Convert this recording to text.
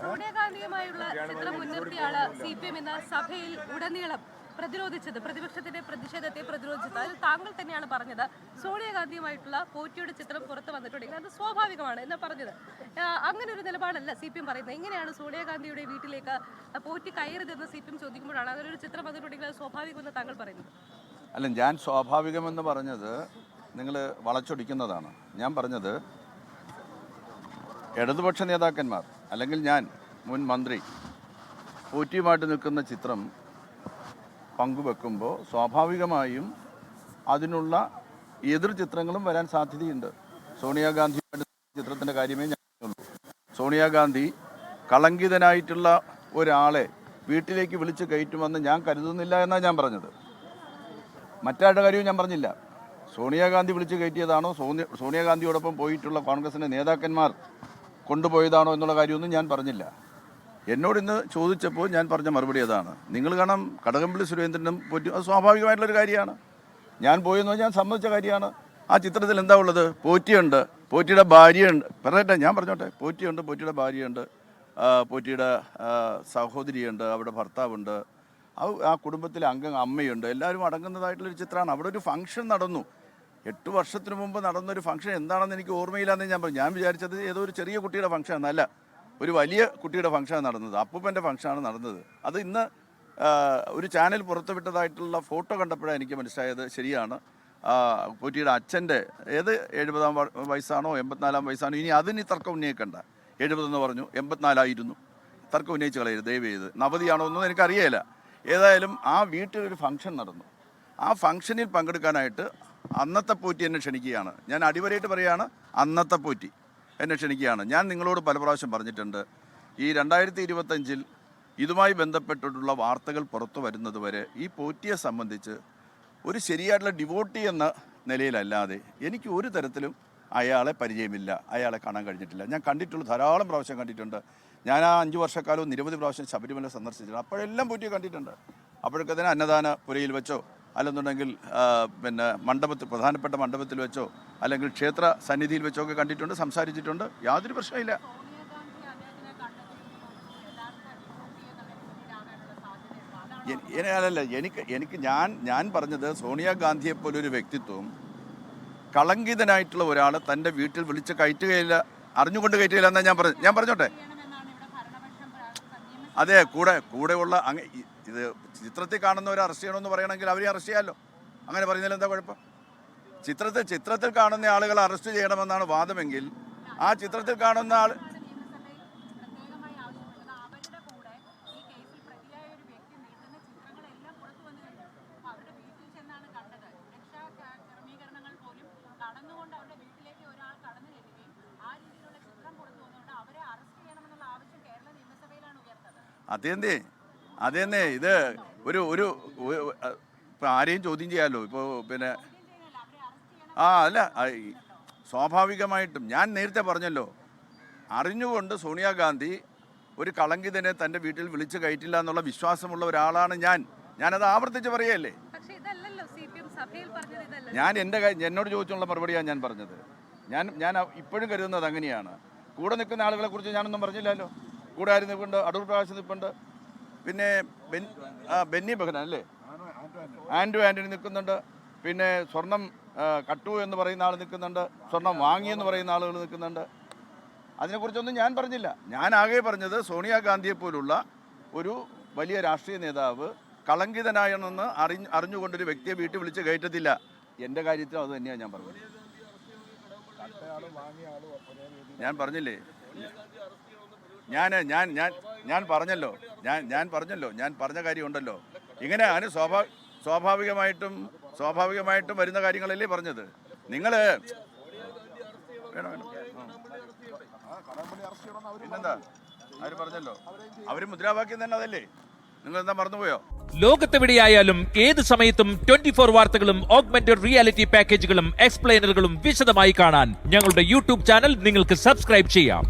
സോണിയാഗാന്ധിയുമായുള്ള ചിത്രം മുൻനിർത്തിയാണ് CPM എന്ന സഭയിൽ ഉടനീളം പ്രതിരോധിച്ചത്, പ്രതിപക്ഷത്തിന്റെ പ്രതിഷേധത്തെ പ്രതിരോധിച്ചത്. അതിൽ താങ്കൾ തന്നെയാണ് പറഞ്ഞത് സോണിയാഗാന്ധിയുമായിട്ടുള്ള പോറ്റിയുടെ ചിത്രം പുറത്തു വന്നിട്ടുണ്ടെങ്കിൽ അത് സ്വാഭാവികമാണ് എന്ന് പറഞ്ഞത്. അങ്ങനെ ഒരു നിലപാടല്ല CPM പറയുന്നത്. എങ്ങനെയാണ് സോണിയാഗാന്ധിയുടെ വീട്ടിലേക്ക് പോറ്റി കയറിയതെന്ന് CPM ചോദിക്കുമ്പോഴാണ് അങ്ങനെ ഒരു ചിത്രം വന്നിട്ടുണ്ടെങ്കിൽ അത് സ്വാഭാവികമെന്ന് താങ്കൾ പറയുന്നത്? അല്ല, ഞാൻ സ്വാഭാവികമെന്ന് പറഞ്ഞത് നിങ്ങൾ വളച്ചൊടിക്കുന്നതാണ്. ഞാൻ പറഞ്ഞത് ഇടതുപക്ഷ നേതാക്കന്മാർ അല്ലെങ്കിൽ ഞാൻ മുൻ മന്ത്രി പോറ്റിയുമായിട്ട് നിൽക്കുന്ന ചിത്രം പങ്കുവെക്കുമ്പോൾ സ്വാഭാവികമായും അതിനുള്ള എതിർ ചിത്രങ്ങളും വരാൻ സാധ്യതയുണ്ട്. സോണിയാഗാന്ധിയുടെ ചിത്രത്തിൻ്റെ കാര്യമേ ഞാൻ പറഞ്ഞുള്ളൂ. സോണിയാഗാന്ധി കളങ്കിതനായിട്ടുള്ള ഒരാളെ വീട്ടിലേക്ക് വിളിച്ച് കയറ്റുമെന്ന് ഞാൻ കരുതുന്നില്ല എന്നാണ് ഞാൻ പറഞ്ഞത്. മറ്റാരുടെ കാര്യവും ഞാൻ പറഞ്ഞില്ല. സോണിയാഗാന്ധി വിളിച്ച് കയറ്റിയതാണോ, സോണിയാഗാന്ധിയോടൊപ്പം പോയിട്ടുള്ള കോൺഗ്രസിൻ്റെ നേതാക്കന്മാർ കൊണ്ടുപോയതാണോ എന്നുള്ള കാര്യമൊന്നും ഞാൻ പറഞ്ഞില്ല. എന്നോട് ഇന്ന് ചോദിച്ചപ്പോൾ ഞാൻ പറഞ്ഞ മറുപടി അതാണ്. നിങ്ങൾ കാണാം, കടകംപള്ളി സുരേന്ദ്രനും പോറ്റി, അത് സ്വാഭാവികമായിട്ടുള്ളൊരു കാര്യമാണ്. ഞാൻ പോയെന്ന് ഞാൻ സമ്മതിച്ച കാര്യമാണ്. ആ ചിത്രത്തിൽ എന്താ ഉള്ളത്? പോറ്റിയുണ്ട്, പോറ്റിയുടെ ഭാര്യയുണ്ട്. പറയട്ടെ, ഞാൻ പറഞ്ഞോട്ടെ. പോറ്റിയുണ്ട്, പോറ്റിയുടെ ഭാര്യയുണ്ട്, പോറ്റിയുടെ സഹോദരിയുണ്ട്, അവിടെ ഭർത്താവുണ്ട്, ആ കുടുംബത്തിലെ അമ്മയുണ്ട്, എല്ലാവരും അടങ്ങുന്നതായിട്ടുള്ളൊരു ചിത്രമാണ്. അവിടെ ഒരു ഫംഗ്ഷൻ നടന്നു. 8 വർഷത്തിന് മുമ്പ് നടന്നൊരു ഫംഗ്ഷൻ എന്താണെന്ന് എനിക്ക് ഓർമ്മയില്ലാന്ന് ഞാൻ പറഞ്ഞു. ഞാൻ വിചാരിച്ചത് ഏതോ ഒരു ചെറിയ കുട്ടിയുടെ ഫംഗ്ഷൻ, അല്ല, ഒരു വലിയ കുട്ടിയുടെ ഫംഗ്ഷനാണ് നടന്നത്. അപ്പൂപ്പൻ്റെ ഫംഗ്ഷനാണ് നടന്നത്. അത് ഇന്ന് ഒരു ചാനൽ പുറത്തുവിട്ടതായിട്ടുള്ള ഫോട്ടോ കണ്ടപ്പോഴാണ് എനിക്ക് മനസ്സിലായത് ശരിയാണ്. പോറ്റിയുടെ അച്ഛൻ്റെ 70-ാം വയസ്സാണോ 84-ാം വയസ്സാണോ, ഇനി അതിന് തർക്കം ഉന്നയിക്കണ്ട. 70 പറഞ്ഞു, 84 തർക്കം ഉന്നയിച്ച് കളയരുത് ദയവ് ചെയ്ത്. നവതിയാണോ എന്നൊന്നും എനിക്കറിയില്ല. ഏതായാലും ആ വീട്ടിലൊരു ഫംഗ്ഷൻ നടന്നു. ആ ഫംഗ്ഷനിൽ പങ്കെടുക്കാനായിട്ട് അന്നത്തെ പോറ്റി എന്നെ ക്ഷണിക്കുകയാണ്. ഞാൻ അടിവരയിട്ട് പറയുകയാണ്, അന്നത്തെ പോറ്റി എന്നെ ക്ഷണിക്കുകയാണ്. ഞാൻ നിങ്ങളോട് പല പ്രാവശ്യം പറഞ്ഞിട്ടുണ്ട്, ഈ 2025 ഇതുമായി ബന്ധപ്പെട്ടിട്ടുള്ള വാർത്തകൾ പുറത്തു വരുന്നത് വരെ ഈ പോറ്റിയെ സംബന്ധിച്ച് ഒരു ശരിയായിട്ടുള്ള ഡിവോട്ടി എന്ന നിലയിലല്ലാതെ എനിക്ക് ഒരു തരത്തിലും അയാളെ പരിചയമില്ല, അയാളെ കാണാൻ കഴിഞ്ഞിട്ടില്ല. ഞാൻ കണ്ടിട്ടുള്ള ധാരാളം പ്രാവശ്യം കണ്ടിട്ടുണ്ട്. ഞാൻ ആ 5 വർഷക്കാലവും നിരവധി പ്രാവശ്യം ശബരിമല സന്ദർശിച്ചിട്ടുണ്ട്. അപ്പോഴെല്ലാം പോറ്റിയെ കണ്ടിട്ടുണ്ട്. അപ്പോഴൊക്കെ തന്നെ അന്നദാന പുരയിൽ വെച്ചോ അല്ലെന്നുണ്ടെങ്കിൽ പിന്നെ പ്രധാനപ്പെട്ട മണ്ഡപത്തിൽ വെച്ചോ അല്ലെങ്കിൽ ക്ഷേത്ര സന്നിധിയിൽ വെച്ചോ ഒക്കെ കണ്ടിട്ടുണ്ട്, സംസാരിച്ചിട്ടുണ്ട്. യാതൊരു പ്രശ്നമില്ല. അല്ലല്ല, എനിക്ക് ഞാൻ പറഞ്ഞത് സോണിയാഗാന്ധിയെ പോലൊരു വ്യക്തിത്വം കളങ്കിതനായിട്ടുള്ള ഒരാളെ തൻ്റെ വീട്ടിൽ വിളിച്ച് കയറ്റുകയില്ല, അറിഞ്ഞുകൊണ്ട് കയറ്റുകയില്ല എന്നാണ് ഞാൻ പറഞ്ഞോട്ടെ. അതെ, കൂടെയുള്ള ഇത് ചിത്രത്തിൽ കാണുന്നവരെ അറസ്റ്റ് ചെയ്യണമെന്ന് പറയണമെങ്കിൽ അവരെ അറസ്റ്റ് ചെയ്യാമല്ലോ. അങ്ങനെ പറയുന്നതിൽ എന്താ കുഴപ്പം? ചിത്രത്തിൽ കാണുന്ന ആളുകളെ അറസ്റ്റ് ചെയ്യണമെന്നാണ് വാദമെങ്കിൽ ആ ചിത്രത്തിൽ കാണുന്ന ആൾ അതെന്നെ ഇത് ഒരു ഇപ്പം ആരെയും ചോദ്യം ചെയ്യാമല്ലോ. ഇപ്പോൾ പിന്നെ അല്ല, സ്വാഭാവികമായിട്ടും ഞാൻ നേരത്തെ പറഞ്ഞല്ലോ, അറിഞ്ഞുകൊണ്ട് സോണിയാഗാന്ധി ഒരു കളങ്കിതനെ തൻ്റെ വീട്ടിൽ വിളിച്ച് കയറ്റില്ല എന്നുള്ള വിശ്വാസമുള്ള ഒരാളാണ് ഞാനത് ആവർത്തിച്ച് പറയല്ലേ. ഞാൻ എന്നോട് ചോദിച്ചുള്ള മറുപടിയാണ് ഞാൻ പറഞ്ഞത്. ഞാൻ ഇപ്പോഴും കരുതുന്നത് അങ്ങനെയാണ്. കൂടെ നിൽക്കുന്ന ആളുകളെ കുറിച്ച് ഞാനൊന്നും പറഞ്ഞില്ലല്ലോ. കൂടെ ആരും നിൽപ്പുണ്ട്, അടൂർ പ്രകാശ് നിൽപ്പുണ്ട്, പിന്നെ ബെന്നി ബെഹനാൻ അല്ലേ, ആൻ്റണി നിൽക്കുന്നുണ്ട്, പിന്നെ സ്വർണം കട്ടു എന്ന് പറയുന്ന ആൾ നിൽക്കുന്നുണ്ട്, സ്വർണം വാങ്ങിയെന്ന് പറയുന്ന ആളുകൾ നിൽക്കുന്നുണ്ട്. അതിനെക്കുറിച്ചൊന്നും ഞാൻ പറഞ്ഞില്ല. ഞാൻ ആകെ പറഞ്ഞത് സോണിയാഗാന്ധിയെ പോലുള്ള ഒരു വലിയ രാഷ്ട്രീയ നേതാവ് കളങ്കിതനായെന്ന് അറിഞ്ഞുകൊണ്ടൊരു വ്യക്തിയെ വീട്ടിൽ വിളിച്ച് കയറ്റത്തില്ല. എൻ്റെ കാര്യത്തിലും അത് തന്നെയാണ് ഞാൻ പറഞ്ഞത്. ഞാൻ പറഞ്ഞില്ലേ, ഞാൻ പറഞ്ഞല്ലോ, ഞാൻ പറഞ്ഞ കാര്യമുണ്ടല്ലോ. ഇങ്ങനെയാണ് സ്വാഭാവികമായിട്ടും വരുന്ന കാര്യങ്ങളല്ലേ പറഞ്ഞത്. നിങ്ങൾ പിന്നെന്താ അവര് പറഞ്ഞല്ലോ, അവര് മുദ്രാവാക്യം തന്നെ അതല്ലേ. നിങ്ങൾ എന്താ മറന്നുപോയോ? ലോകത്തെവിടെയായാലും ഏത് സമയത്തും 24 വാർത്തകളും ഓഗ്മെന്റഡ് റിയാലിറ്റി പാക്കേജുകളും എക്സ്പ്ലെയിനറുകളും വിശദമായി കാണാൻ ഞങ്ങളുടെ യൂട്യൂബ് ചാനൽ നിങ്ങൾക്ക് സബ്സ്ക്രൈബ് ചെയ്യാം.